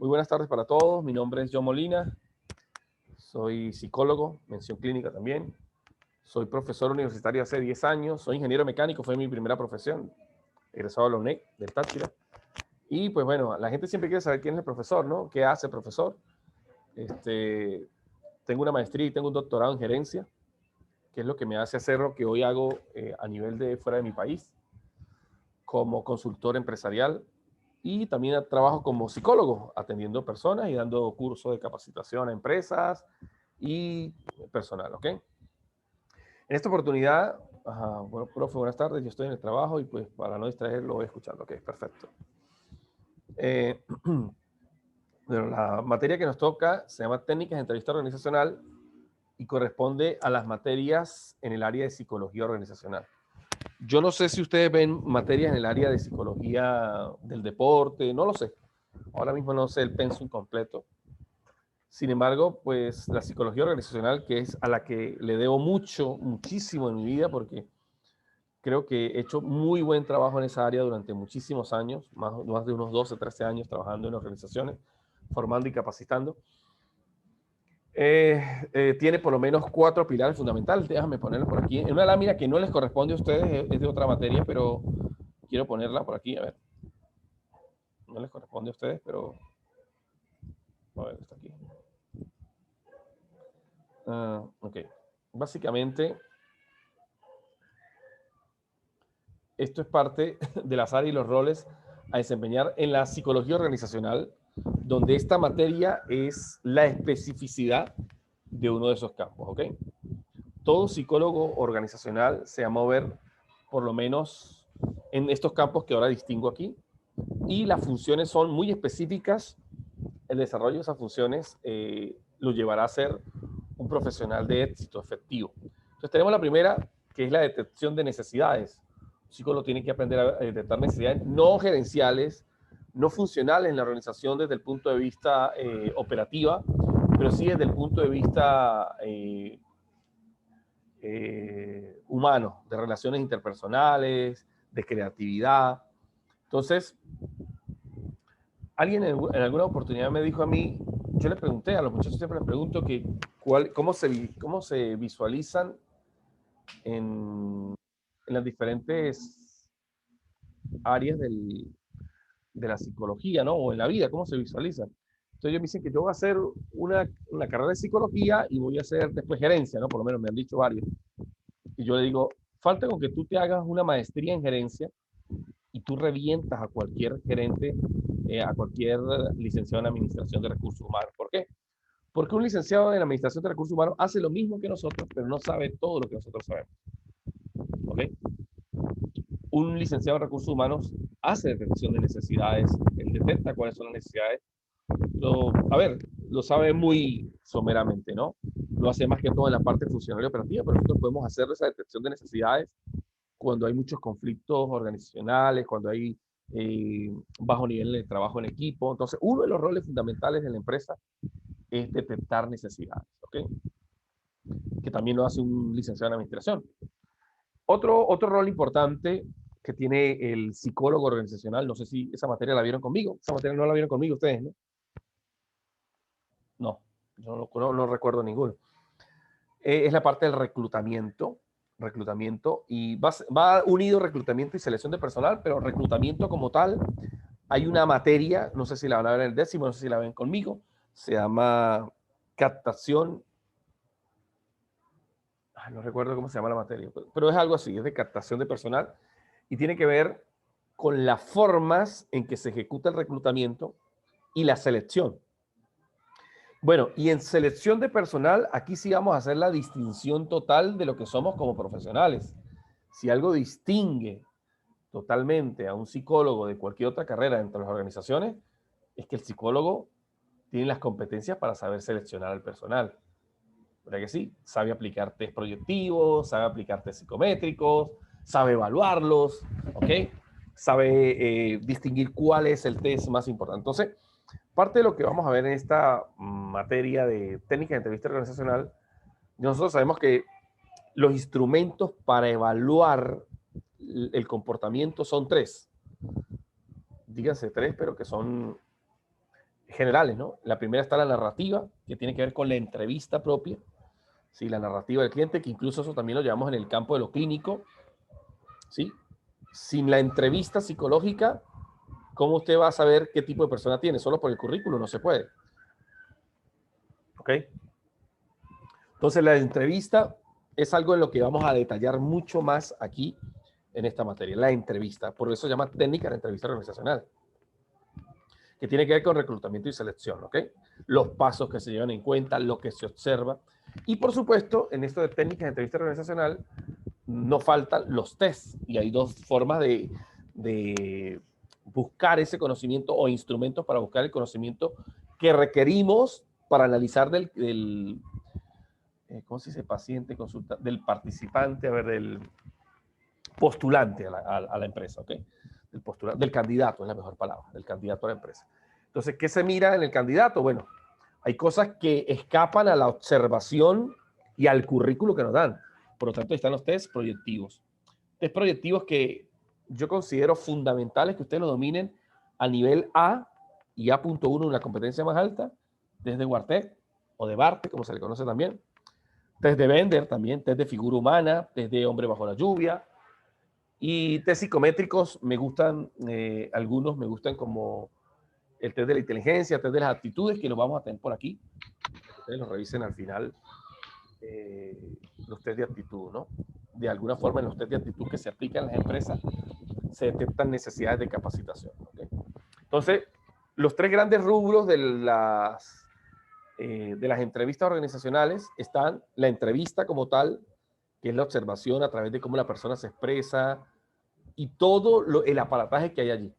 Muy buenas tardes para todos. Mi nombre es John Molina. Soy psicólogo, mención clínica también. Soy profesor universitario hace 10 años. Soy ingeniero mecánico, fue mi primera profesión. Egresado de la UNED, del Táchira. Y pues bueno, la gente siempre quiere saber quién es el profesor, ¿no? ¿Qué hace el profesor? Tengo una maestría y tengo un doctorado en gerencia, que es lo que me hace hacer lo que hoy hago a nivel de fuera de mi país, como consultor empresarial. Y también trabajo como psicólogo, atendiendo personas y dando cursos de capacitación a empresas y personal, ¿ok? En esta oportunidad, bueno, profe, buenas tardes, yo estoy en el trabajo y pues para no distraerlo lo voy escuchando, ok, perfecto. Bueno, la materia que nos toca se llama Técnicas de Entrevista Organizacional y corresponde a las materias en el área de psicología organizacional. Yo no sé si ustedes ven materias en el área de psicología del deporte, no lo sé. Ahora mismo no sé el pensum completo. Sin embargo, pues la psicología organizacional, que es a la que le debo muchísimo en mi vida, porque creo que he hecho muy buen trabajo en esa área durante muchísimos años, más de unos 12, 13 años trabajando en organizaciones, formando y capacitando. Tiene por lo menos 4 pilares fundamentales. Déjame ponerlo por aquí. En una lámina que no les corresponde a ustedes, es de otra materia, pero quiero ponerla por aquí. A ver. No les corresponde a ustedes, pero... A ver, está aquí. Ok. Básicamente, esto es parte de las áreas y los roles a desempeñar en la psicología organizacional, donde esta materia es la especificidad de uno de esos campos, ¿ok? Todo psicólogo organizacional se va a mover por lo menos en estos campos que ahora distingo aquí, y las funciones son muy específicas. El desarrollo de esas funciones lo llevará a ser un profesional de éxito efectivo. Entonces tenemos la primera, que es la detección de necesidades. Un psicólogo tiene que aprender a detectar necesidades no gerenciales, no funcionales en la organización desde el punto de vista operativa, pero sí desde el punto de vista humano, de relaciones interpersonales, de creatividad. Entonces, alguien en alguna oportunidad me dijo a mí, yo le pregunté, a los muchachos siempre les pregunto que cómo se visualizan en, en las diferentes áreas de la psicología, ¿no? O en la vida, cómo se visualizan. Entonces ellos me dicen que yo voy a hacer una carrera de psicología y voy a hacer después gerencia, ¿no? Por lo menos me han dicho varios. Y yo le digo, falta con que tú te hagas una maestría en gerencia y tú revientas a cualquier gerente, a cualquier licenciado en administración de recursos humanos. ¿Por qué? Porque un licenciado en administración de recursos humanos hace lo mismo que nosotros, pero no sabe todo lo que nosotros sabemos. ¿Ok? Un licenciado en recursos humanos hace detección de necesidades, él detecta cuáles son las necesidades. Lo sabe muy someramente, ¿no? Lo hace más que todo en la parte funcional y operativa, pero nosotros podemos hacer esa detección de necesidades cuando hay muchos conflictos organizacionales, cuando hay bajo nivel de trabajo en equipo. Entonces, uno de los roles fundamentales de la empresa es detectar necesidades, ¿ok? Que también lo hace un licenciado en administración. Otro rol importante que tiene el psicólogo organizacional, no sé si esa materia la vieron conmigo, esa materia no la vieron conmigo ustedes, ¿no? No, yo no recuerdo ninguno. Es la parte del reclutamiento y va unido reclutamiento y selección de personal, pero reclutamiento como tal, hay una materia, no sé si la van a ver en el décimo, no sé si la ven conmigo, se llama captación, no recuerdo cómo se llama la materia, pero es algo así, es de captación de personal y tiene que ver con las formas en que se ejecuta el reclutamiento y la selección. Bueno, y en selección de personal, aquí sí vamos a hacer la distinción total de lo que somos como profesionales. Si algo distingue totalmente a un psicólogo de cualquier otra carrera dentro de las organizaciones, es que el psicólogo tiene las competencias para saber seleccionar al personal. ¿Verdad que sí? Sabe aplicar test proyectivos, sabe aplicar test psicométricos, sabe evaluarlos, ¿ok? Sabe distinguir cuál es el test más importante. Entonces, parte de lo que vamos a ver en esta materia de técnica de entrevista organizacional, nosotros sabemos que los instrumentos para evaluar el comportamiento son 3. Díganse 3, pero que son generales, ¿no? La primera está la narrativa, que tiene que ver con la entrevista propia, ¿sí? La narrativa del cliente, que incluso eso también lo llevamos en el campo de lo clínico, ¿sí? Sin la entrevista psicológica, ¿cómo usted va a saber qué tipo de persona tiene? Solo por el currículo no se puede. ¿Ok? Entonces la entrevista es algo en lo que vamos a detallar mucho más aquí en esta materia, la entrevista. Por eso se llama técnica de entrevista organizacional, que tiene que ver con reclutamiento y selección, ¿ok? Los pasos que se llevan en cuenta, lo que se observa. Y por supuesto, en esto de técnicas de entrevista organizacional, no faltan los tests. Y hay dos formas de buscar ese conocimiento o instrumentos para buscar el conocimiento que requerimos para analizar ¿cómo se dice? Paciente, consulta, del participante, a ver, del postulante a la empresa, ¿ok? Del candidato, es la mejor palabra, del candidato a la empresa. Entonces, ¿qué se mira en el candidato? Bueno, hay cosas que escapan a la observación y al currículo que nos dan. Por lo tanto, ahí están los test proyectivos. Test proyectivos que yo considero fundamentales que ustedes lo dominen a nivel A y A.1, una competencia más alta, desde Wartec o de Barte, como se le conoce también. Test de Bender también, test de figura humana, test de hombre bajo la lluvia. Y test psicométricos me gustan, algunos me gustan como el test de la inteligencia, el test de las actitudes, que los vamos a tener por aquí. Ustedes los revisen al final, los test de actitud, ¿no? De alguna forma en los test de actitud que se aplican en las empresas se detectan necesidades de capacitación. ¿Okay? Entonces, los tres grandes rubros de las entrevistas organizacionales están la entrevista como tal, que es la observación a través de cómo la persona se expresa y todo el aparataje que hay allí.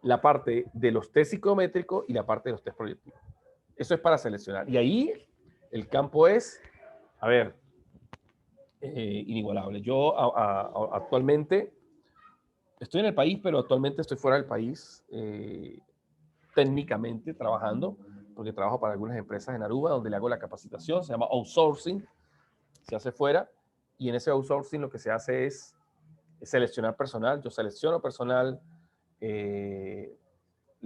La parte de los test psicométricos y la parte de los test proyectivos. Eso es para seleccionar. Y ahí el campo es, a ver, inigualable. Yo actualmente estoy en el país, pero actualmente estoy fuera del país, técnicamente trabajando, porque trabajo para algunas empresas en Aruba, donde le hago la capacitación, se llama outsourcing, se hace fuera, y en ese outsourcing lo que se hace es seleccionar personal. Yo selecciono personal, le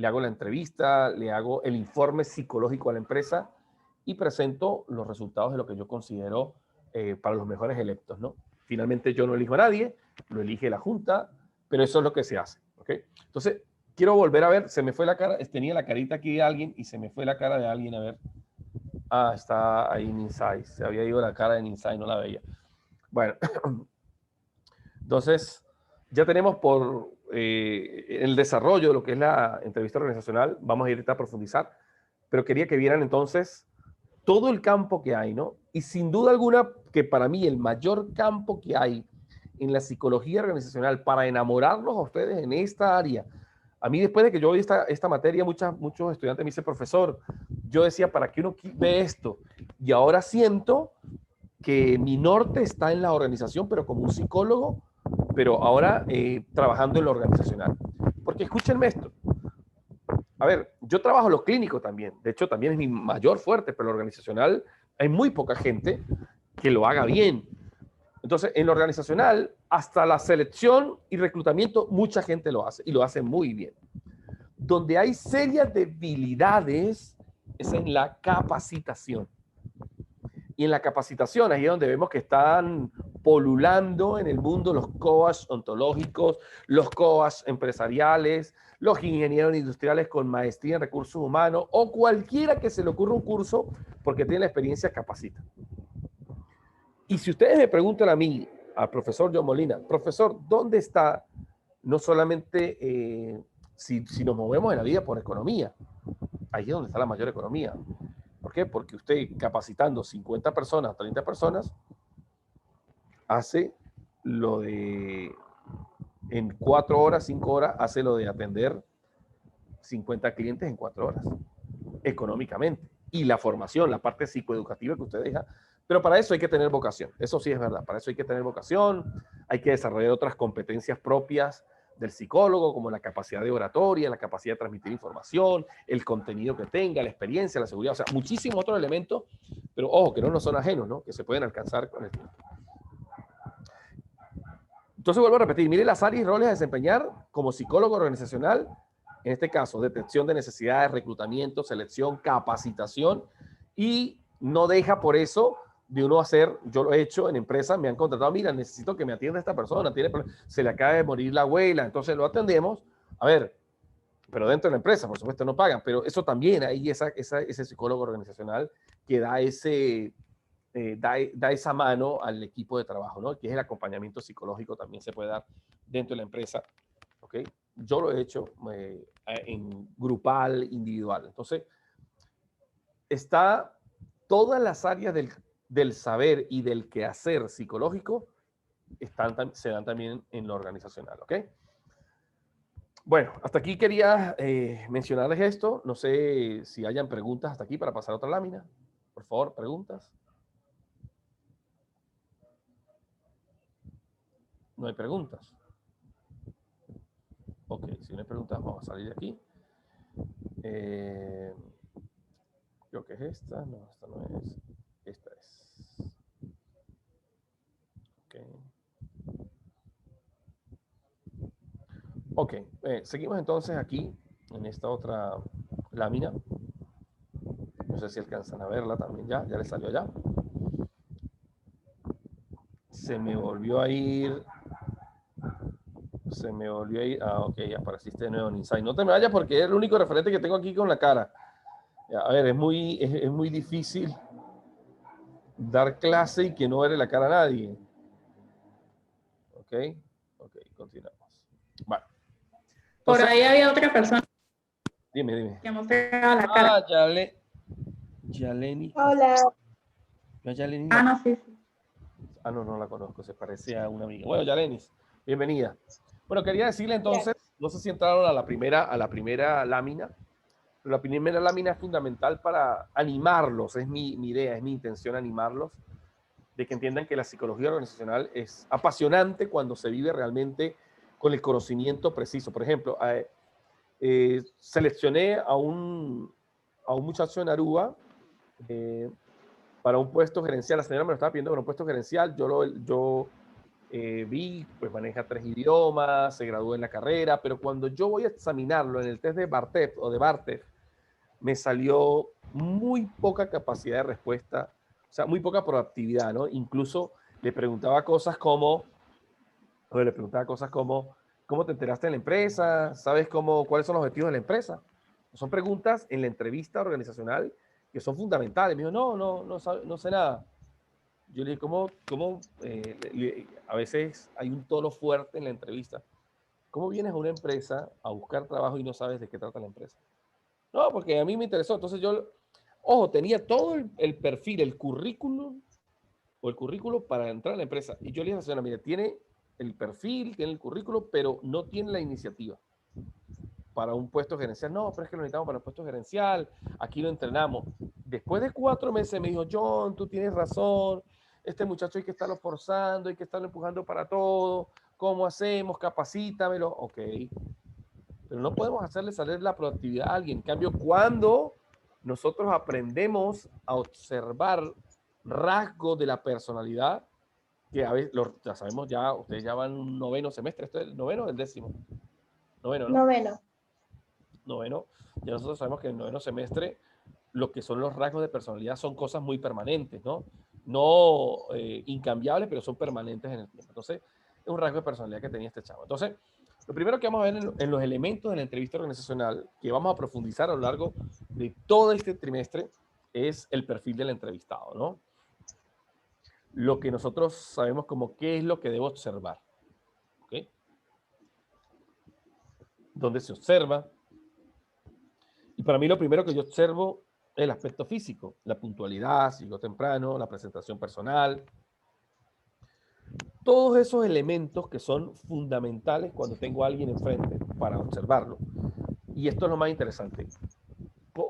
hago la entrevista, le hago el informe psicológico a la empresa y presento los resultados de lo que yo considero para los mejores electos, ¿no? Finalmente yo no elijo a nadie, lo elige la junta, pero eso es lo que se hace, ¿ok? Entonces, quiero volver a ver, se me fue la cara, tenía la carita aquí de alguien y se me fue la cara de alguien, a ver. Ah, está ahí en Insight, se había ido la cara en Insight, no la veía. Bueno, entonces, ya tenemos por el desarrollo de lo que es la entrevista organizacional, vamos a ir a profundizar, pero quería que vieran entonces todo el campo que hay, ¿no? Y sin duda alguna que para mí el mayor campo que hay en la psicología organizacional para enamorarlos a ustedes en esta área. A mí después de que yo vi esta materia, muchos estudiantes me dicen, profesor, yo decía, ¿para qué uno ve esto? Y ahora siento que mi norte está en la organización, pero como un psicólogo, pero ahora trabajando en lo organizacional. Porque escúchenme esto. A ver, yo trabajo lo clínico también. De hecho, también es mi mayor fuerte, pero lo organizacional hay muy poca gente que lo haga bien. Entonces, en lo organizacional, hasta la selección y reclutamiento, mucha gente lo hace y lo hace muy bien. Donde hay serias debilidades es en la capacitación. Y en la capacitación, ahí es donde vemos que están polulando en el mundo los coach ontológicos, los coach empresariales, los ingenieros industriales con maestría en recursos humanos o cualquiera que se le ocurra un curso porque tiene la experiencia capacita. Y si ustedes me preguntan a mí, al profesor John Molina, profesor, ¿dónde está no solamente si nos movemos en la vida por economía? Ahí es donde está la mayor economía. ¿Por qué? Porque usted capacitando 50 personas, 30 personas, hace lo de, en 4 horas, 5 horas, hace lo de atender 50 clientes en 4 horas, económicamente. Y la formación, la parte psicoeducativa que usted deja. Pero para eso hay que tener vocación. Eso sí es verdad. Para eso hay que tener vocación, hay que desarrollar otras competencias propias del psicólogo, como la capacidad de oratoria, la capacidad de transmitir información, el contenido que tenga, la experiencia, la seguridad, o sea, muchísimos otros elementos, pero ojo, que no nos son ajenos, ¿no? Que se pueden alcanzar con el tiempo. Entonces vuelvo a repetir, mire las áreas y roles a desempeñar como psicólogo organizacional En este caso, detección de necesidades, reclutamiento, selección, capacitación, y no deja por eso de uno hacer, yo lo he hecho en empresas, me han contratado, mira, necesito que me atienda esta persona, se le acaba de morir la abuela, entonces lo atendemos. A ver, pero dentro de la empresa, por supuesto, no pagan, pero eso también hay ese psicólogo organizacional que da da esa mano al equipo de trabajo, ¿no? Que es el acompañamiento psicológico, también se puede dar dentro de la empresa, ¿ok? Yo lo he hecho en grupal, individual. Entonces, está todas las áreas del saber y del quehacer psicológico se dan también en lo organizacional, ¿ok? Bueno, hasta aquí quería mencionarles esto. No sé si hayan preguntas hasta aquí para pasar a otra lámina. Por favor, preguntas. No hay preguntas. Ok, si no hay preguntas, vamos a salir de aquí. Creo que es esta. No, esta no es. Esta es. Ok, seguimos entonces aquí en esta otra lámina. No sé si alcanzan a verla también ya le salió allá. Se me volvió a ir. Ah, ok, apareciste de nuevo en Insight. No te me vayas porque es el único referente que tengo aquí con la cara. A ver, es muy difícil dar clase y que no verle la cara a nadie. Ok, continuamos. Bueno. Entonces, por ahí había otra persona. Dime. Que mostraba la cara. Yaleni. Hola. No, Yaleni. Ah, no, sí. Ah, no la conozco, se parece a una amiga. Bueno, Yalenis, bienvenida. Bueno, quería decirle entonces, no sé si entraron a la primera lámina, pero la primera lámina es fundamental para animarlos, es mi idea, es mi intención animarlos, de que entiendan que la psicología organizacional es apasionante cuando se vive realmente con el conocimiento preciso. Por ejemplo, seleccioné a un muchacho en Aruba para un puesto gerencial. La señora me lo estaba pidiendo para un puesto gerencial. Yo vi, pues maneja 3 idiomas, se graduó en la carrera, pero cuando yo voy a examinarlo en el test de Bartep o de Bartep, me salió muy poca capacidad de respuesta, o sea, muy poca proactividad, ¿no? Incluso le preguntaba cosas como, ¿cómo te enteraste en la empresa? ¿Sabes cuáles son los objetivos de la empresa? Son preguntas en la entrevista organizacional que son fundamentales. Me dijo, no sé nada. Yo le dije, a veces hay un tono fuerte en la entrevista? ¿Cómo vienes a una empresa a buscar trabajo y no sabes de qué trata la empresa? No, porque a mí me interesó. Entonces tenía todo el perfil, el currículum para entrar a la empresa. Y yo le dije a la señora, mire, tiene el perfil, tiene el currículum, pero no tiene la iniciativa para un puesto gerencial. No, pero es que lo necesitamos para un puesto gerencial. Aquí lo entrenamos. Después de 4 meses me dijo, John, tú tienes razón. Este muchacho hay que estarlo forzando, hay que estarlo empujando para todo. ¿Cómo hacemos? Capacítamelo. Ok. Pero no podemos hacerle salir la proactividad a alguien. En cambio, cuando nosotros aprendemos a observar rasgos de la personalidad, que a veces, ya sabemos, ustedes ya van un 9º semestre, ¿esto es el 9º o el 10º? 9º, ¿no? 9º. 9º. Ya nosotros sabemos que en el 9º semestre lo que son los rasgos de personalidad son cosas muy permanentes, ¿no? No incambiables, pero son permanentes en el tiempo. Entonces, es un rasgo de personalidad que tenía este chavo. Entonces, lo primero que vamos a ver en los elementos de la entrevista organizacional, que vamos a profundizar a lo largo de todo este trimestre, es el perfil del entrevistado, ¿no? Lo que nosotros sabemos como qué es lo que debo observar, ¿ok? ¿Dónde se observa? Y para mí lo primero que yo observo es el aspecto físico, la puntualidad, si llegó temprano, la presentación personal, todos esos elementos que son fundamentales cuando tengo a alguien enfrente para observarlo. Y esto es lo más interesante.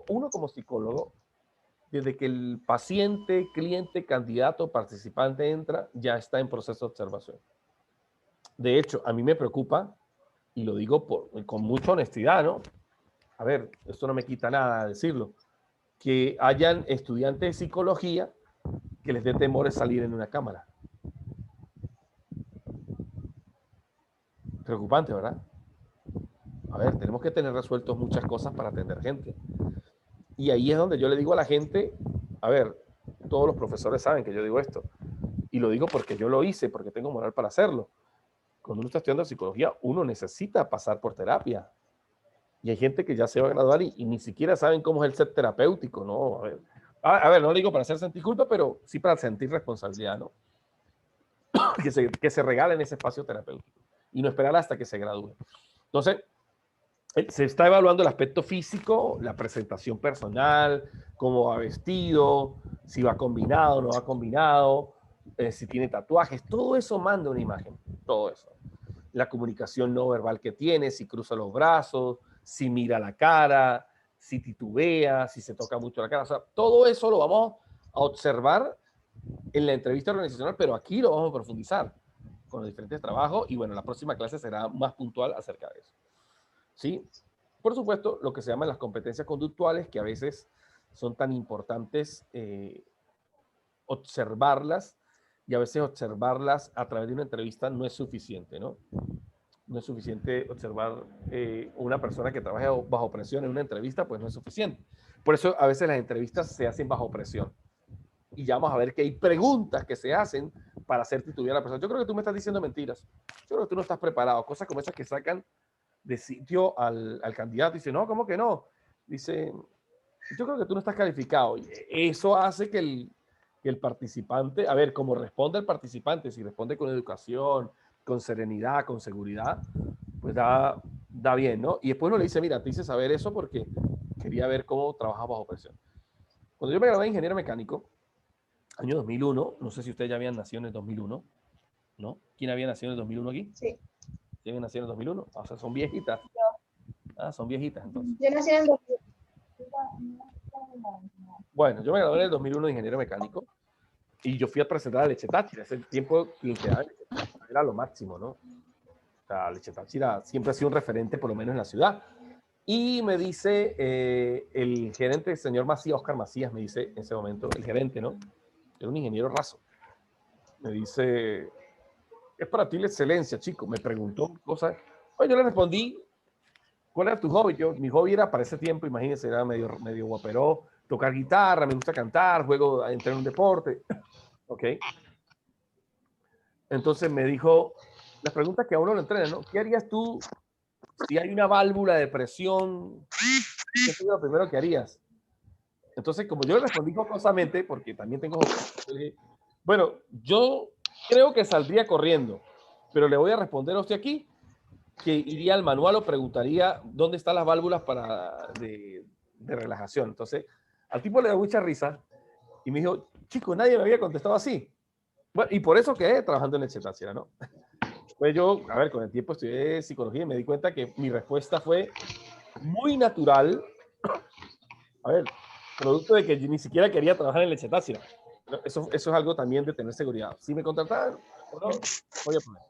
Uno como psicólogo, desde que el paciente, cliente, candidato, participante entra, ya está en proceso de observación. De hecho, a mí me preocupa, y lo digo con mucha honestidad, ¿no? A ver, esto no me quita nada decirlo, que hayan estudiantes de psicología que les dé temor salir en una cámara. Preocupante, ¿verdad? A ver, tenemos que tener resueltos muchas cosas para atender gente. Y ahí es donde yo le digo a la gente, a ver, todos los profesores saben que yo digo esto. Y lo digo porque yo lo hice, porque tengo moral para hacerlo. Cuando uno está estudiando psicología, uno necesita pasar por terapia. Y hay gente que ya se va a graduar y ni siquiera saben cómo es el ser terapéutico, ¿no? A ver, no lo digo para hacer sentir culpa, pero sí para sentir responsabilidad, ¿no? Que se regalen ese espacio terapéutico y no esperar hasta que se gradúe. Entonces, se está evaluando el aspecto físico, la presentación personal, cómo va vestido, si va combinado o no va combinado, si tiene tatuajes, todo eso manda una imagen, todo eso. La comunicación no verbal que tiene, si cruza los brazos, si mira la cara, si titubea, si se toca mucho la cara. O sea, todo eso lo vamos a observar en la entrevista organizacional, pero aquí lo vamos a profundizar con los diferentes trabajos y bueno, la próxima clase será más puntual acerca de eso. ¿Sí? Por supuesto, lo que se llaman las competencias conductuales, que a veces son tan importantes observarlas y a veces observarlas a través de una entrevista no es suficiente, ¿no? No es suficiente observar una persona que trabaja bajo presión en una entrevista, pues no es suficiente. Por eso a veces las entrevistas se hacen bajo presión. Y ya vamos a ver que hay preguntas que se hacen para hacer titubear a la persona. Yo creo que tú me estás diciendo mentiras. Yo creo que tú no estás preparado. Cosas como esas que sacan de sitio al candidato. Dice, no, ¿cómo que no? Dice, yo creo que tú no estás calificado. Y eso hace que el participante, a ver, cómo responde el participante, si responde con educación, con serenidad, con seguridad, pues da bien, ¿no? Y después uno le dice, mira, te hice saber eso porque quería ver cómo trabajas bajo presión. Cuando yo me gradué de ingeniero mecánico, año 2001, no sé si ustedes ya habían nacido en el 2001, ¿no? ¿Quién había nacido en el 2001 aquí? Sí. ¿Quién había nacido en el 2001? O sea, son viejitas. Ah, son viejitas, entonces. Yo nací en el 2000. Bueno, yo me gradué en el 2001 de ingeniero mecánico y yo fui a presentar a Leche Táchira. Ese tiempo quien quedaba en Leche Táchira era lo máximo, ¿no? O sea, Leche Táchira siempre ha sido un referente, por lo menos en la ciudad. Y me dice el gerente, el señor Macías, Oscar Macías, me dice en ese momento, el gerente, ¿no? Era un ingeniero raso. Me dice, es para ti la excelencia, chico. Me preguntó cosas. Pues yo le respondí, ¿cuál era tu hobby? Mi hobby era para ese tiempo, imagínense, era medio guaperó, tocar guitarra, me gusta cantar, juego, entrar en un deporte. Ok. Entonces me dijo, las preguntas que a uno le entrenan, ¿no? ¿Qué harías tú si hay una válvula de presión? ¿Qué sería lo primero que harías? Entonces, como yo le respondí jocosamente, porque también tengo bueno, yo creo que saldría corriendo, pero le voy a responder a usted aquí que iría al manual o preguntaría dónde están las válvulas de relajación. Entonces, al tipo le dio mucha risa y me dijo, chico, nadie me había contestado así. Bueno, y por eso quedé trabajando en el Cetácea, ¿no? Pues yo, a ver, con el tiempo estudié psicología y me di cuenta que mi respuesta fue muy natural. A ver, producto de que yo ni siquiera quería trabajar en el Cetácea. Eso es algo también de tener seguridad. Si me contrataban o no, voy a poner.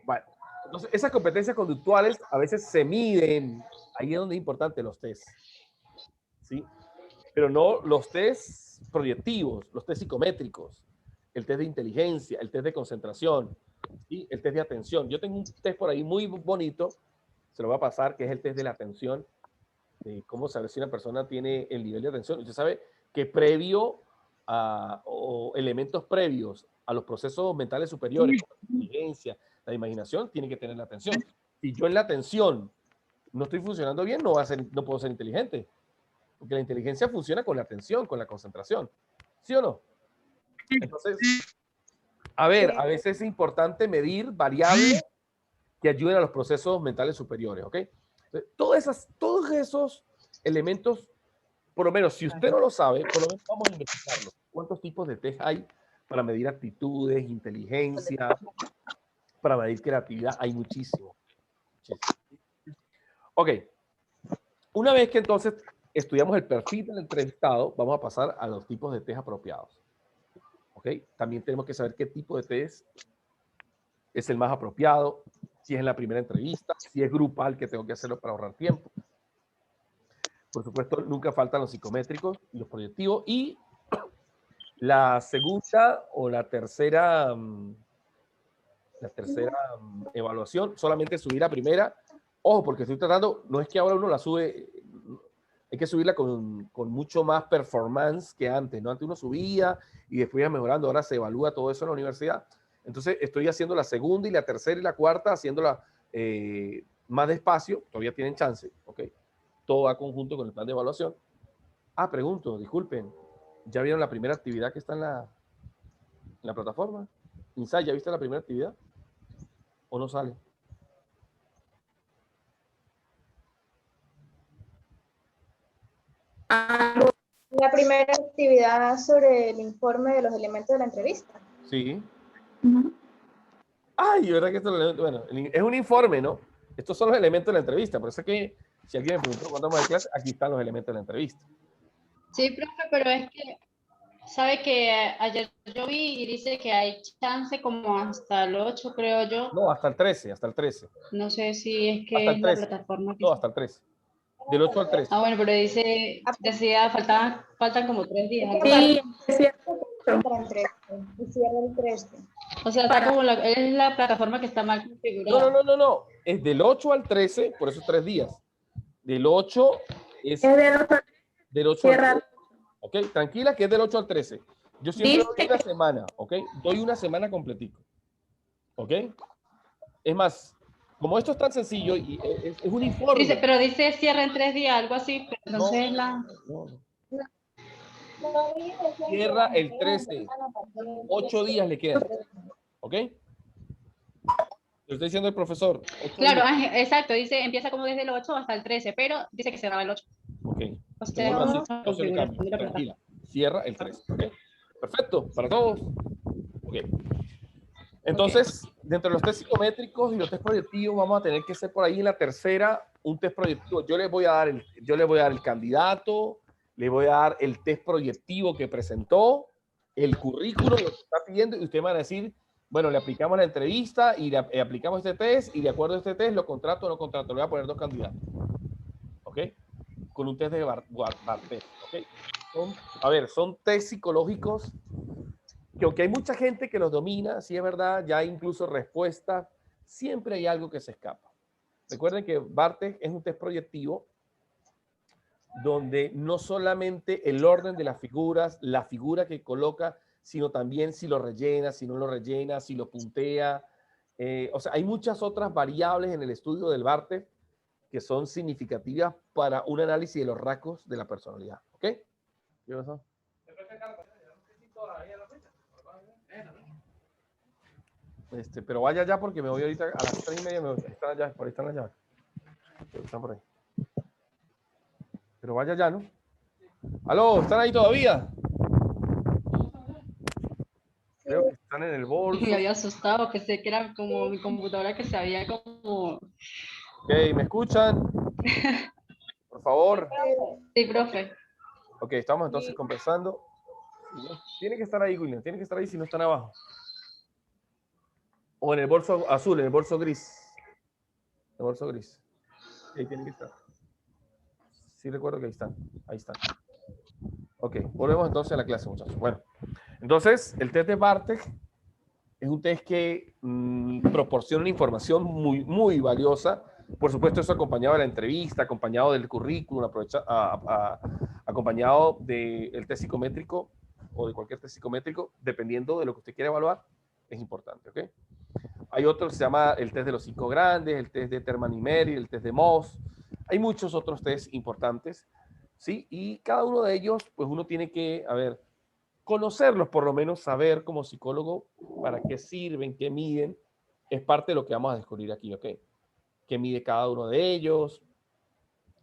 Bueno, entonces esas competencias conductuales a veces se miden. Ahí es donde es importante los test. ¿Sí? Pero no los test proyectivos, los test psicométricos, el test de inteligencia, el test de concentración, ¿sí? El test de atención. Yo tengo un test por ahí muy bonito, se lo voy a pasar, que es el test de la atención, de cómo saber si una persona tiene el nivel de atención. Usted sabe que previo o elementos previos a los procesos mentales superiores, como la inteligencia, la imaginación, tiene que tener la atención. Si yo en la atención no estoy funcionando bien, no puedo ser inteligente. Porque la inteligencia funciona con la atención, con la concentración. ¿Sí o no? Entonces, a ver, a veces es importante medir variables que ayuden a los procesos mentales superiores, ¿ok? Entonces, todos esos elementos, por lo menos, si usted no lo sabe, por lo menos vamos a investigarlo. ¿Cuántos tipos de test hay para medir actitudes, inteligencia, para medir creatividad? Hay muchísimo. Ok, una vez que entonces estudiamos el perfil del entrevistado, vamos a pasar a los tipos de test apropiados. ¿Ok? También tenemos que saber qué tipo de test es el más apropiado, si es en la primera entrevista, si es grupal, que tengo que hacerlo para ahorrar tiempo. Por supuesto, nunca faltan los psicométricos y los proyectivos. Y la segunda o la tercera evaluación, solamente subir a primera Ojo, porque estoy tratando, no es que ahora uno la sube, hay que subirla con mucho más performance que antes, ¿no? Antes uno subía y después iba mejorando, ahora se evalúa todo eso en la universidad. Entonces estoy haciendo la segunda y la tercera y la cuarta, haciéndola más despacio, todavía tienen chance, ¿ok? Todo va conjunto con el plan de evaluación. Ah, pregunto, disculpen, ¿ya vieron la primera actividad que está en la plataforma? Insight, ¿ya viste la primera actividad? ¿O no sale? La primera actividad sobre el informe de los elementos de la entrevista. Sí. Ay, ¿verdad que esto es el elemento? Bueno, es un informe, ¿no? Estos son los elementos de la entrevista. Por eso es que si alguien me preguntó cuándo vamos a clase, aquí están los elementos de la entrevista. Sí, profe, pero es que, sabe que ayer yo vi y dice que hay chance como hasta el 8, creo yo. No, hasta el 13, hasta el 13. No sé si es que Hasta el es la 13. plataforma que... No, hasta el 13. Del 8 al 13. Ah, bueno, pero decía, faltan como 3 días. algo Sí, es cierto. Para el 13, y cierra el 13. O sea, está como es la plataforma que está mal configurada. No. Es del 8 al 13, por eso 3 días. Del 8 es Es de los del 8 al cierra. 13. ¿Ok? Tranquila que es del 8 al 13. Yo siempre Dice doy una semana, ¿ok? Doy una semana completico. ¿Ok? Es más, como esto es tan sencillo y es un informe. Pero dice cierra en 3 días, algo así, pero entonces No. Cierra el 13. 8 días le quedan. ¿Ok? Lo está diciendo el profesor. Claro, exacto, dice empieza como desde el 8 hasta el 13, pero dice que cerraba el 8. Ok. O sea, No se le cambia. Tranquila. Cierra el 13. ¿Ok? Perfecto. Para todos. Ok. Entonces, dentro de los test psicométricos y los test proyectivos, vamos a tener que hacer por ahí en la tercera un test proyectivo. Yo les voy a dar el candidato, le voy a dar el test proyectivo que presentó, el currículum, lo que está pidiendo, y ustedes van a decir, bueno, le aplicamos la entrevista y le aplicamos este test, y de acuerdo a este test, lo contrato o no contrato. Le voy a poner 2 candidatos. ¿Ok? Con un test de Barthes. ¿Ok? Son test psicológicos que aunque hay mucha gente que los domina, sí es verdad, ya hay incluso respuestas, siempre hay algo que se escapa. Recuerden que Barthes es un test proyectivo donde no solamente el orden de las figuras, la figura que coloca, sino también si lo rellena, si no lo rellena, si lo puntea. O sea, hay muchas otras variables en el estudio del Barthes que son significativas para un análisis de los rasgos de la personalidad. ¿Ok? ¿Qué pasó? Pero vaya ya porque me voy ahorita a las 3:30. Me voy. Están allá, por ahí están las llaves. Están por ahí. Pero vaya ya, ¿no? ¿Aló? ¿Están ahí todavía? Creo que están en el bolso. Me había asustado, pensé que era como mi computadora que se había como... Ok, ¿me escuchan? Por favor. Sí, profe. Ok, estamos entonces conversando. Tiene que estar ahí, William. Tiene que estar ahí si no están abajo. O en el bolso azul, en el bolso gris. El bolso gris. Ahí tiene que estar. Sí recuerdo que ahí están. Ahí están. Ok, volvemos entonces a la clase, muchachos. Bueno, entonces el test de Barthes es un test que proporciona una información muy, muy valiosa. Por supuesto, eso acompañado de la entrevista, acompañado del currículum, acompañado del test psicométrico o de cualquier test psicométrico, dependiendo de lo que usted quiera evaluar, es importante, ¿ok? Hay otro que se llama el test de los 5 grandes, el test de Terman y Merrill, el test de Moss. Hay muchos otros test importantes, ¿sí? Y cada uno de ellos, pues uno tiene que, conocerlos, por lo menos saber como psicólogo para qué sirven, qué miden. Es parte de lo que vamos a descubrir aquí, ¿ok? Qué mide cada uno de ellos,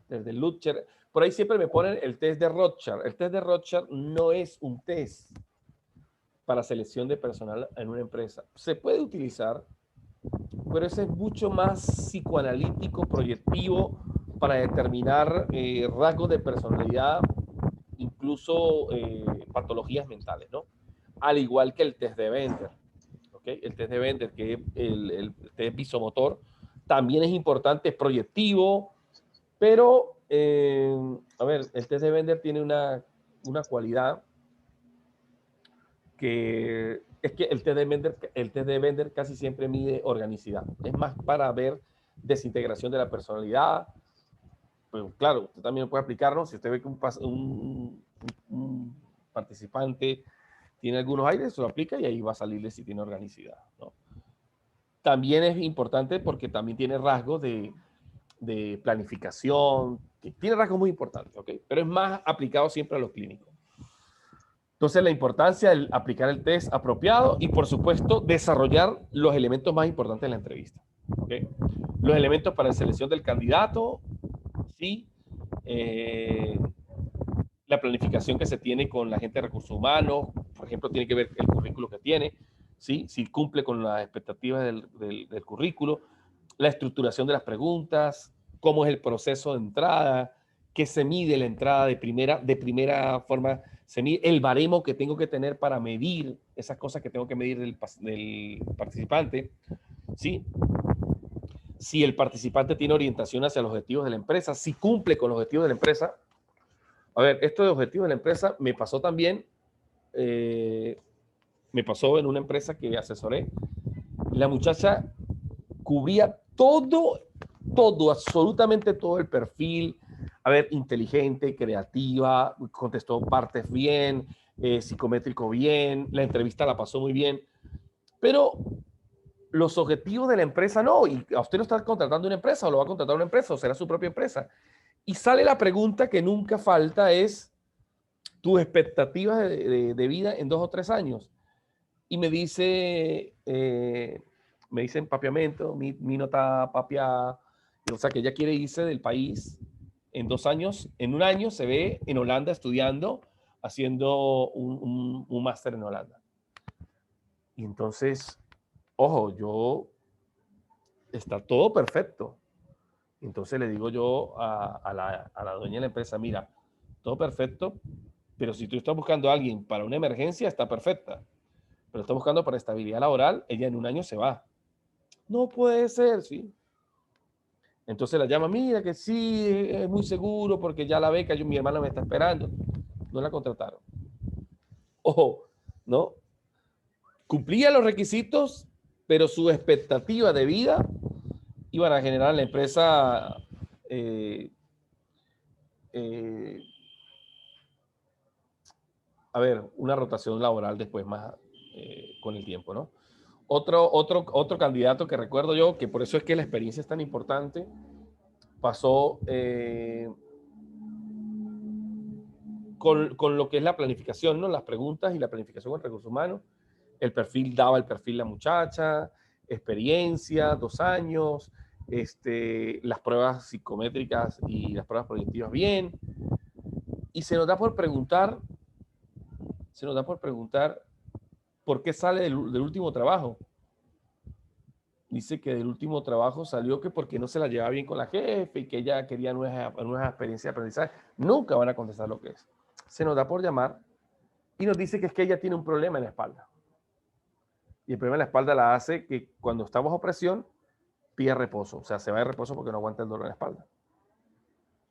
desde Lutcher. Por ahí siempre me ponen el test de Rorschach. El test de Rorschach no es un test para selección de personal en una empresa. Se puede utilizar, pero ese es mucho más psicoanalítico, proyectivo, para determinar rasgos de personalidad, incluso patologías mentales, ¿no? Al igual que el test de Bender. ¿Ok? El test de Bender, que es el test visomotor, también es importante, es proyectivo, pero, el test de Bender tiene una cualidad que es que el test de Bender casi siempre mide organicidad. Es más para ver desintegración de la personalidad. Pues claro, usted también puede aplicarlo. Si usted ve que un participante tiene algunos aires, se lo aplica y ahí va a salirle si tiene organicidad, ¿no? También es importante porque también tiene rasgos de planificación, que tiene rasgos muy importantes, ¿ok? Pero es más aplicado siempre a los clínicos. Entonces, la importancia de aplicar el test apropiado y, por supuesto, desarrollar los elementos más importantes de la entrevista, ¿ok? Los elementos para la selección del candidato, ¿sí? La planificación que se tiene con la gente de recursos humanos, por ejemplo, tiene que ver el currículo que tiene, ¿sí? Si cumple con las expectativas del currículo, la estructuración de las preguntas, cómo es el proceso de entrada, qué se mide la entrada de primera forma, se mide el baremo que tengo que tener para medir esas cosas que tengo que medir del participante, ¿sí? Si el participante tiene orientación hacia los objetivos de la empresa, si cumple con los objetivos de la empresa. A ver, esto de objetivos de la empresa me pasó también, me pasó en una empresa que asesoré. La muchacha cubría todo, absolutamente todo el perfil. A ver, inteligente, creativa, contestó partes bien, psicométrico bien, la entrevista la pasó muy bien, pero los objetivos de la empresa no, y a usted no está contratando una empresa, o lo va a contratar una empresa, o será su propia empresa. Y sale la pregunta que nunca falta, es tus expectativas de vida en 2 o 3 años. Y me dice papiamento, mi nota papia, o sea que ella quiere irse del país en 2 años, en 1 año se ve en Holanda estudiando, haciendo un máster en Holanda. Y entonces, ojo, está todo perfecto. Entonces le digo yo a la dueña de la empresa, mira, todo perfecto, pero si tú estás buscando a alguien para una emergencia, está perfecta. Pero está buscando para estabilidad laboral, ella en 1 año se va. No puede ser, ¿sí? Entonces la llama, mira que sí, es muy seguro porque ya la beca, mi hermana me está esperando. No la contrataron. Ojo, ¿no? Cumplía los requisitos, pero su expectativa de vida iban a generar en la empresa a ver, una rotación laboral después más con el tiempo, ¿no? Otro candidato que recuerdo yo, que por eso es que la experiencia es tan importante, pasó con lo que es la planificación, ¿no? Las preguntas y la planificación con recursos humanos. El perfil daba el perfil la muchacha, experiencia, 2 años, las pruebas psicométricas y las pruebas proyectivas bien. Y se nos da por preguntar por qué sale del último trabajo. Dice que del último trabajo salió que porque no se la llevaba bien con la jefe y que ella quería nuevas experiencias de aprendizaje. Nunca van a contestar lo que es. Se nos da por llamar y nos dice que es que ella tiene un problema en la espalda. Y el problema en la espalda la hace que cuando está bajo presión pide reposo. O sea, se va de reposo porque no aguanta el dolor en la espalda.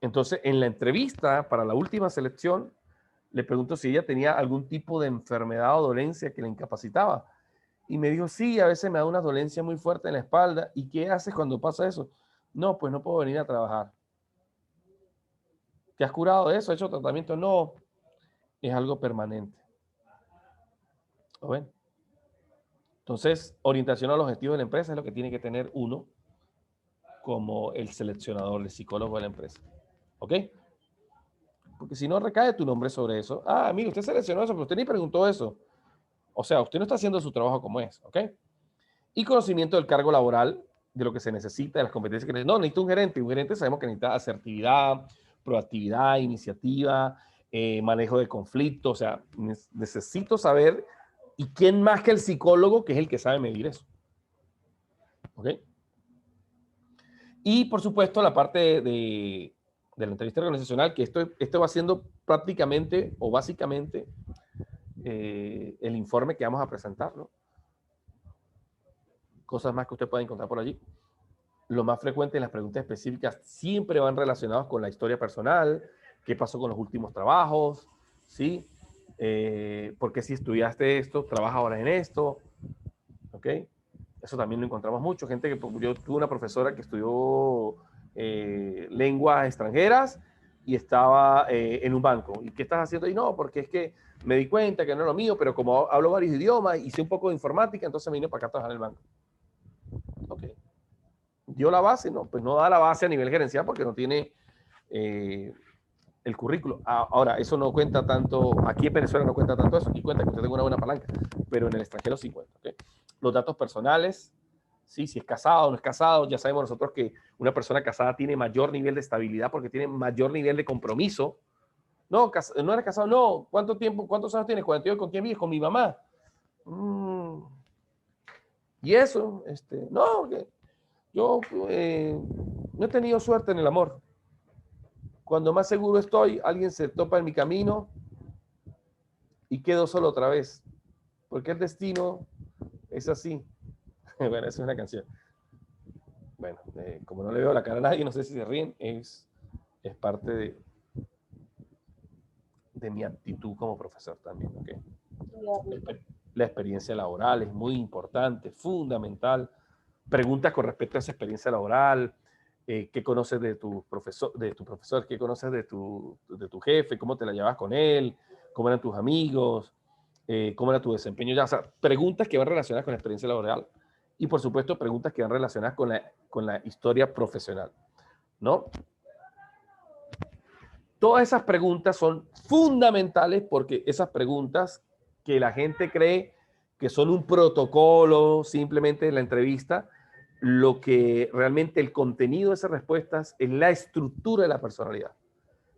Entonces, en la entrevista para la última selección, le pregunto si ella tenía algún tipo de enfermedad o dolencia que la incapacitaba. Y me dijo, sí, a veces me da una dolencia muy fuerte en la espalda. ¿Y qué haces cuando pasa eso? No, pues no puedo venir a trabajar. ¿Te has curado de eso? ¿Has hecho tratamiento? No, es algo permanente. ¿Lo ven? Entonces, orientación a los objetivos de la empresa es lo que tiene que tener uno como el seleccionador, el psicólogo de la empresa. ¿Ok? Porque si no recae tu nombre sobre eso. Ah, mire, usted seleccionó eso, pero usted ni preguntó eso. O sea, usted no está haciendo su trabajo como es. ¿Ok? Y conocimiento del cargo laboral, de lo que se necesita, de las competencias que necesita. No, necesita un gerente. Un gerente sabemos que necesita asertividad, proactividad, iniciativa, manejo de conflictos. O sea, necesito saber, ¿y quién más que el psicólogo, que es el que sabe medir eso? ¿Ok? Y, por supuesto, la parte de la entrevista organizacional, que esto va siendo prácticamente o básicamente el informe que vamos a presentar, ¿no? Cosas más que usted pueda encontrar por allí. Lo más frecuente en las preguntas específicas siempre van relacionados con la historia personal, qué pasó con los últimos trabajos, ¿sí? Porque si estudiaste esto, trabaja ahora en esto, ¿ok? Eso también lo encontramos mucho. Gente que, yo tuve una profesora que estudió lenguas extranjeras y estaba en un banco. ¿Y qué estás haciendo? Y no, porque es que me di cuenta que no es lo mío, pero como hablo varios idiomas y sé un poco de informática, entonces me vine para acá a trabajar en el banco. Ok. ¿Dio la base? No, pues no da la base a nivel gerencial porque no tiene el currículo. Ahora, eso no cuenta tanto, aquí en Venezuela no cuenta tanto eso, aquí cuenta que usted tenga una buena palanca, pero en el extranjero sí cuenta. ¿Okay? Los datos personales, sí, si es casado o no es casado, ya sabemos nosotros que una persona casada tiene mayor nivel de estabilidad porque tiene mayor nivel de compromiso. No, no eres casado, no. ¿Cuánto tiempo, cuántos años tienes? 48, ¿con quién vives? Con mi mamá. Y eso, no, yo no he tenido suerte en el amor. Cuando más seguro estoy, alguien se topa en mi camino y quedo solo otra vez. Porque el destino es así. Bueno, esa es una canción. Bueno, como no le veo la cara a nadie, no sé si se ríen, es parte de mi actitud como profesor también. ¿Okay? La experiencia laboral es muy importante, fundamental. Preguntas con respecto a esa experiencia laboral. ¿Qué conoces de tu profesor? ¿Qué conoces de tu jefe? ¿Cómo te la llevas con él? ¿Cómo eran tus amigos? ¿Cómo era tu desempeño? Ya, o sea, preguntas que van relacionadas con la experiencia laboral y, por supuesto, preguntas que van relacionadas con la historia profesional, ¿no? Todas esas preguntas son fundamentales porque esas preguntas que la gente cree que son un protocolo simplemente de la entrevista, lo que realmente el contenido de esas respuestas es la estructura de la personalidad.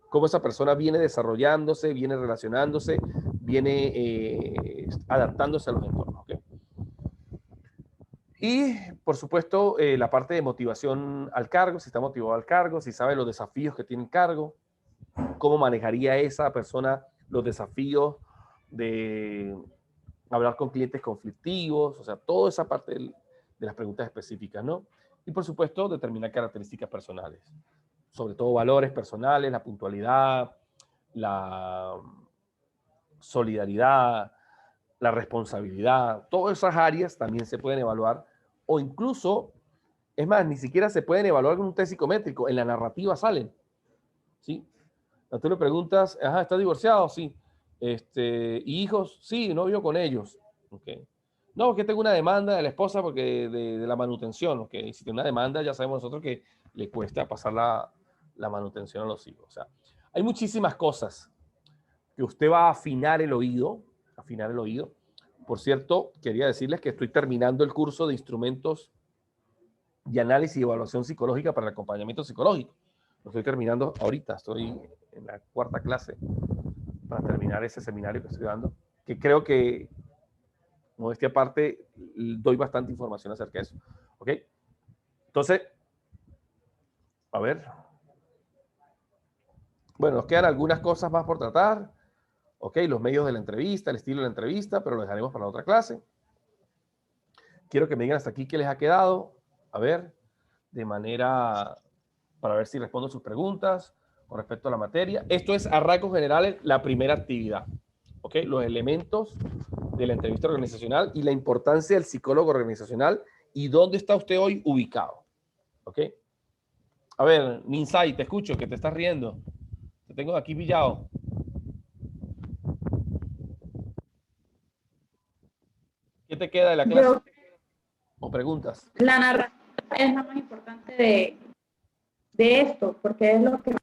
Cómo esa persona viene desarrollándose, viene relacionándose, viene adaptándose a los entornos. ¿Okay? Y, por supuesto, la parte de motivación al cargo, si está motivado al cargo, si sabe los desafíos que tiene el cargo, cómo manejaría esa persona los desafíos de hablar con clientes conflictivos, o sea, toda esa parte de las preguntas específicas, ¿no? Y, por supuesto, determinar características personales, sobre todo valores personales, la puntualidad, la solidaridad, la responsabilidad, todas esas áreas también se pueden evaluar o incluso, es más, ni siquiera se pueden evaluar con un test psicométrico, en la narrativa salen, ¿sí? Tú le preguntas, ajá, ¿estás divorciado? Sí. ¿Y hijos? Sí, no vivo con ellos. Okay. No, que tengo una demanda de la esposa porque de la manutención. Okay. Si tiene una demanda, ya sabemos nosotros que le cuesta pasar la manutención a los hijos. O sea, hay muchísimas cosas que usted va a afinar el oído. Afinar el oído. Por cierto, quería decirles que estoy terminando el curso de instrumentos de análisis y evaluación psicológica para el acompañamiento psicológico. Lo estoy terminando ahorita, estoy en la 4ª clase para terminar ese seminario que estoy dando, que creo que, modestia aparte, doy bastante información acerca de eso. ¿Ok? Entonces, a ver. Bueno, nos quedan algunas cosas más por tratar. ¿Ok? Los medios de la entrevista, el estilo de la entrevista, pero lo dejaremos para la otra clase. Quiero que me digan hasta aquí qué les ha quedado. A ver, de manera, para ver si respondo sus preguntas con respecto a la materia. Esto es a rasgos generales la primera actividad. ¿Ok? Los elementos de la entrevista organizacional y la importancia del psicólogo organizacional y dónde está usted hoy ubicado. ¿Ok? A ver, Ninsai, te escucho, que te estás riendo. Te tengo aquí pillado. ¿Qué te queda de la clase? ¿O preguntas? La narrativa es la más importante de esto, porque es lo que va a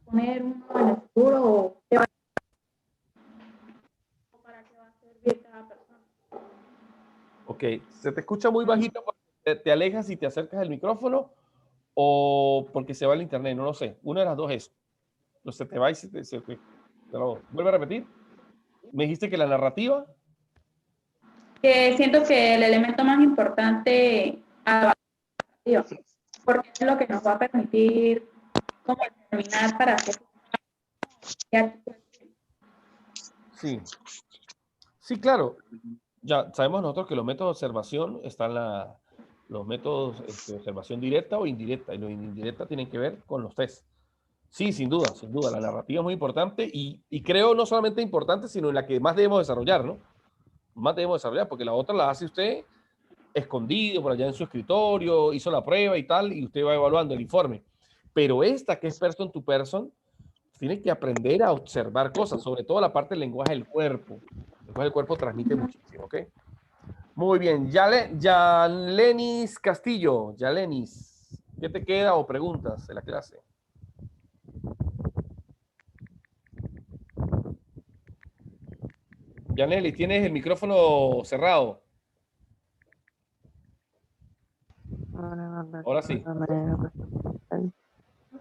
poner uno en el futuro o para qué va a servir cada persona. Ok, se te escucha muy bajito porque te alejas y te acercas al micrófono o porque se va el internet, no lo sé. Una de las dos es. No se te va y vuelve a repetir. Me dijiste que la narrativa. Que siento que el elemento más importante a la narrativa, porque es lo que nos va a permitir cómo determinar para hacer. Sí. Sí, claro. Ya sabemos nosotros que los métodos de observación están los métodos de observación directa o indirecta, y los indirecta tienen que ver con los test. Sí, sin duda, sin duda. La narrativa es muy importante y creo no solamente importante, sino en la que más debemos desarrollar, ¿no? más debemos desarrollar, porque la otra la hace usted escondido por allá en su escritorio, hizo la prueba y tal, y usted va evaluando el informe. Pero esta que es person to person, tiene que aprender a observar cosas, sobre todo la parte del lenguaje del cuerpo. El lenguaje del cuerpo transmite muchísimo, ¿ok? Muy bien. Yalenis Castillo. Yalenis, ¿qué te queda o preguntas de la clase? Yaneli, tienes el micrófono cerrado. Ahora sí.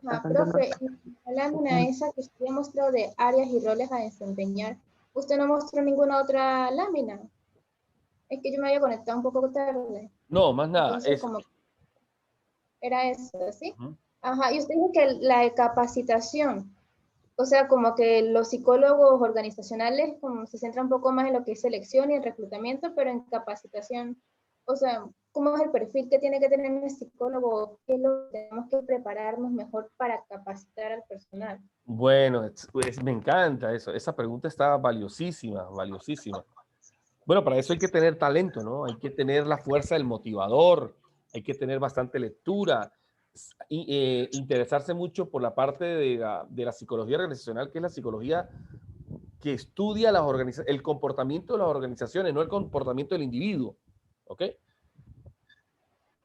Ajá, profe, en la lámina esa que usted mostró de áreas y roles a desempeñar, ¿usted no mostró ninguna otra lámina? Es que yo me había conectado un poco tarde. No, más nada. Entonces, como era eso, ¿sí? Ujú. Ajá, y usted dijo que la de capacitación, o sea, como que los psicólogos organizacionales como se centran un poco más en lo que es selección y el reclutamiento, pero en capacitación, o sea, ¿cómo es el perfil que tiene que tener un psicólogo? ¿Qué es lo que tenemos que prepararnos mejor para capacitar al personal? Bueno, pues, me encanta eso. Esa pregunta está valiosísima, valiosísima. Bueno, para eso hay que tener talento, ¿no? Hay que tener la fuerza del motivador, hay que tener bastante lectura, y interesarse mucho por la parte de la psicología organizacional, que es la psicología que estudia el comportamiento de las organizaciones, no el comportamiento del individuo, ¿ok?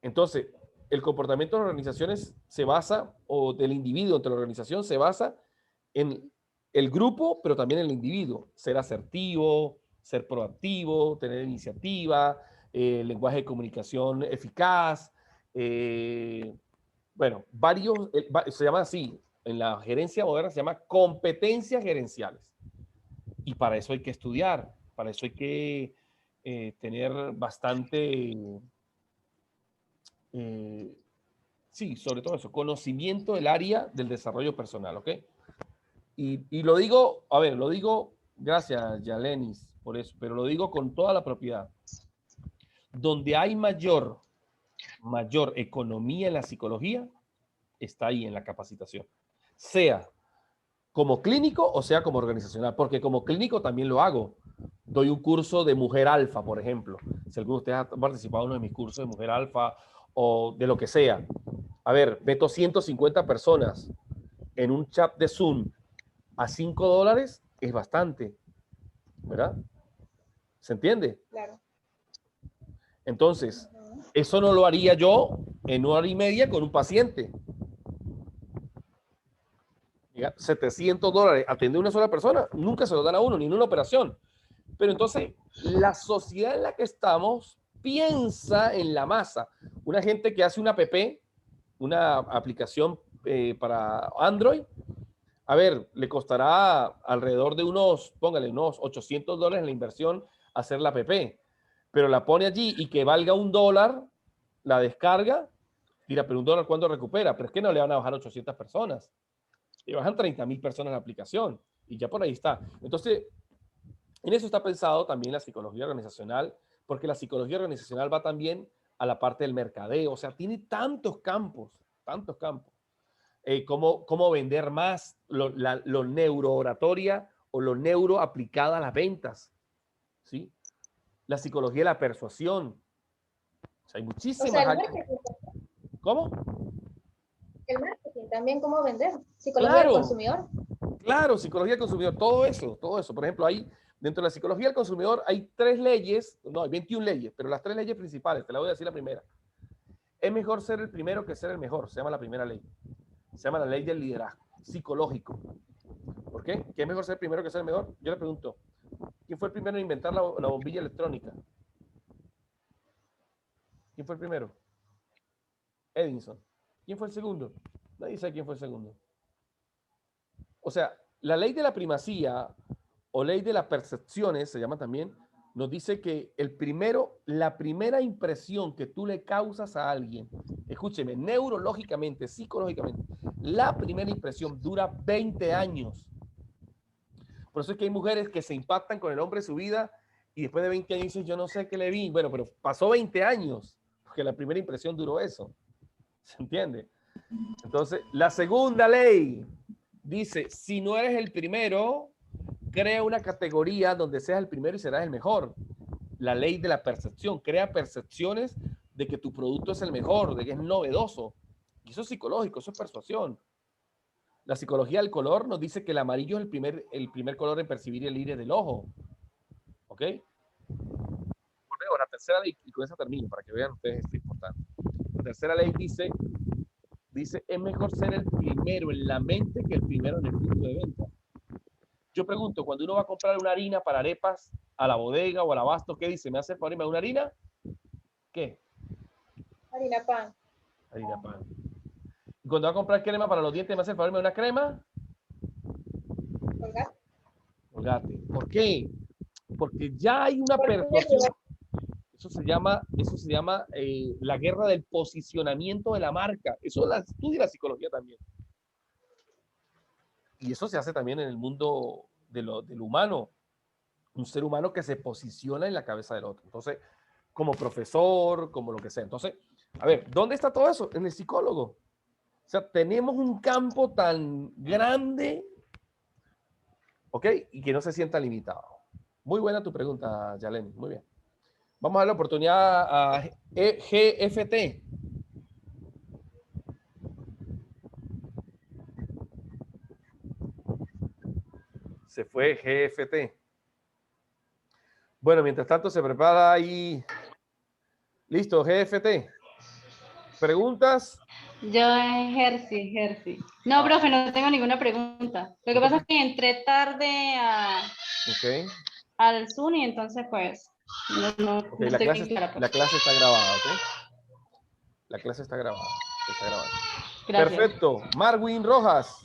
Entonces, el comportamiento de las organizaciones se basa, o del individuo entre la organización, se basa en el grupo, pero también en el individuo. Ser asertivo, ser proactivo, tener iniciativa, lenguaje de comunicación eficaz. Bueno, se llama así, en la gerencia moderna se llama competencias gerenciales. Y para eso hay que estudiar, para eso hay que tener bastante... sí, sobre todo eso, conocimiento del área del desarrollo personal, ¿ok? Y lo digo, a ver, lo digo, gracias, Yalenis, por eso, pero lo digo con toda la propiedad. Donde hay mayor economía en la psicología, está ahí en la capacitación. Sea como clínico o sea como organizacional, porque como clínico también lo hago. Doy un curso de mujer alfa, por ejemplo. Si alguno de ustedes ha participado en uno de mis cursos de mujer alfa o de lo que sea. A ver, meto 150 personas en un chat de Zoom a $5, es bastante, ¿verdad? ¿Se entiende? Claro. Entonces, eso no lo haría yo en 1 hora y media con un paciente. $700, atender a una sola persona, nunca se lo dan a uno, ni en una operación. Pero entonces, la sociedad en la que estamos piensa en la masa. Una gente que hace una app, una aplicación para Android, a ver, le costará alrededor de póngale, unos $800 en la inversión hacer la app, pero la pone allí y que valga $1, la descarga, mira, pero $1 ¿cuándo recupera? Pero es que no le van a bajar 800 personas. Le bajan 30,000 personas la aplicación y ya por ahí está. Entonces, en eso está pensado también la psicología organizacional, porque la psicología organizacional va también a la parte del mercadeo, o sea, tiene tantos campos, tantos campos. Cómo vender más, lo neurooratoria o lo neuro aplicada a las ventas, ¿sí? La psicología de la persuasión. O sea, hay muchísimas. O sea, el marketing. ¿Cómo? El marketing también, cómo vender. Psicología Claro, del consumidor. claro, psicología del consumidor, todo eso, todo eso. Por ejemplo, hay dentro de la psicología del consumidor hay 3 leyes, no, hay 21 leyes, pero las 3 leyes principales, te la voy a decir la primera. Es mejor ser el primero que ser el mejor, se llama la primera ley. Se llama la ley del liderazgo psicológico. ¿Por qué? ¿Qué es mejor ser el primero que ser el mejor? Yo le pregunto, ¿quién fue el primero en inventar la bombilla electrónica? ¿Quién fue el primero? Edison. ¿Quién fue el segundo? Nadie sabe quién fue el segundo. O sea, la ley de la primacía o ley de las percepciones, se llama también, nos dice que la primera impresión que tú le causas a alguien, escúcheme, neurológicamente, psicológicamente, la primera impresión dura 20 años. Por eso es que hay mujeres que se impactan con el hombre de su vida y después de 20 años dicen, yo no sé qué le vi. Bueno, pero pasó 20 años, porque la primera impresión duró eso. ¿Se entiende? Entonces, la segunda ley dice, si no eres el primero, crea una categoría donde seas el primero y serás el mejor. la ley de la percepción. Crea percepciones de que tu producto es el mejor, de que es novedoso. Y eso es psicológico, eso es persuasión. La psicología del color nos dice que el amarillo es el primer color en percibir el iris del ojo. ¿Ok? Volvemos a la tercera ley, y con esa termino, para que vean ustedes esto importante. La tercera ley dice, es mejor ser el primero en la mente que el primero en el punto de venta. Yo pregunto, cuando uno va a comprar una harina para arepas a la bodega o al abasto, ¿qué dice? ¿Me hace favor una harina? ¿Qué? Harina pan. Harina pan. Y cuando va a comprar crema para los dientes, ¿me hace favor una crema? Colgate. Colgate. ¿Por qué? Porque ya hay una persuasión. Eso se llama la guerra del posicionamiento de la marca. Eso la estudia la psicología también. Y eso se hace también en el mundo del humano. Un ser humano que se posiciona en la cabeza del otro. Entonces, como profesor, como lo que sea. Entonces, a ver, ¿dónde está todo eso? En el psicólogo. O sea, tenemos un campo tan grande, ¿ok? Y que no se sienta limitado. Muy buena tu pregunta, Yaleni. Muy bien. Vamos a dar la oportunidad a GFT. Se fue GFT. Bueno, mientras tanto se prepara ahí. Listo, GFT. ¿Preguntas? Yo Jersey. No, profe, no tengo ninguna pregunta. Lo que pasa es que entré tarde Ok. al Zoom y entonces pues no Okay, estoy bien clara. la clase está grabada, ¿ok? La clase está grabada. Está grabada. Gracias. Perfecto. Marwin Rojas.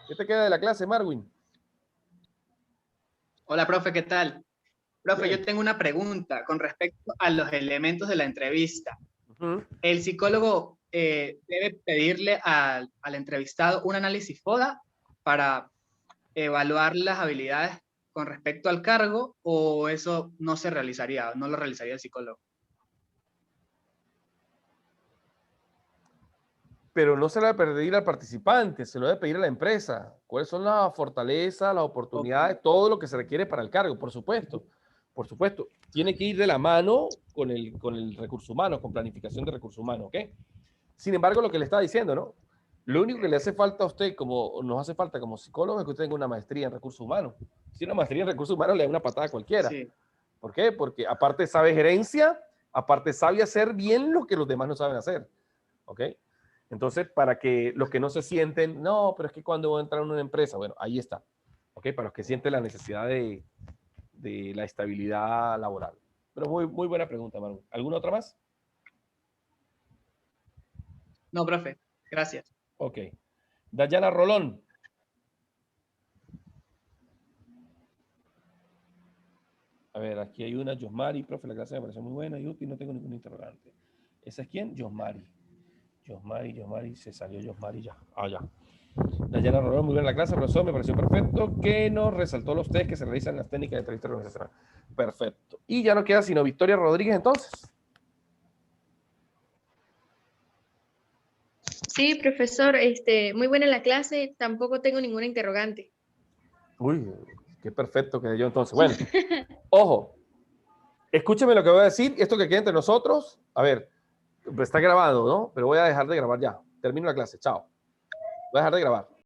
¿Qué te queda de la clase, Marwin? Hola, profe, ¿qué tal? Profe, Bien. yo tengo una pregunta con respecto a los elementos de la entrevista. Uh-huh. ¿El psicólogo debe pedirle al entrevistado un análisis FODA para evaluar las habilidades con respecto al cargo o eso no se realizaría, no lo realizaría el psicólogo? Pero no se lo debe pedir al participante, se lo debe pedir a la empresa. ¿Cuáles son las fortalezas, las oportunidades, Okay. todo lo que se requiere para el cargo? Por supuesto. Por supuesto. Tiene que ir de la mano con el recurso humano, con planificación de recursos humanos, ¿ok? Sin embargo, lo que le estaba diciendo, ¿no? Lo único que le hace falta a usted, como nos hace falta como psicólogo, es que usted tenga una maestría en recursos humanos. Si una maestría en recursos humanos le da una patada a cualquiera. Sí. ¿Por qué? Porque aparte sabe gerencia, aparte sabe hacer bien lo que los demás no saben hacer. ¿Ok? Entonces, para que los que no se sienten, no, pero es que cuando voy a entrar en una empresa, bueno, ahí está. ¿Ok? Para los que sienten la necesidad de la estabilidad laboral. Pero muy buena pregunta, Manu. ¿Alguna otra más? No, profe, gracias. Ok. Dayana Rolón. A ver, aquí hay una, Josmari, profe, la clase me pareció muy buena y útil, no tengo ningún interrogante. ¿Esa es quién? Josmari. Josmari, se salió Josmari ya. Ah, ya. Dayana Rolón, muy buena la clase, profesor, me pareció perfecto, que nos resaltó los test que se realizan en las técnicas de entrevista organizacional. Perfecto. Y ya no queda sino Victoria Rodríguez, entonces. Sí, profesor, muy buena la clase, tampoco tengo ninguna interrogante. Uy, qué perfecto quedé yo entonces. Bueno, ojo, escúcheme lo que voy a decir, esto que queda entre nosotros, a ver, está grabado, ¿no? Pero voy a dejar de grabar ya. Termino la clase, chao. Voy a dejar de grabar.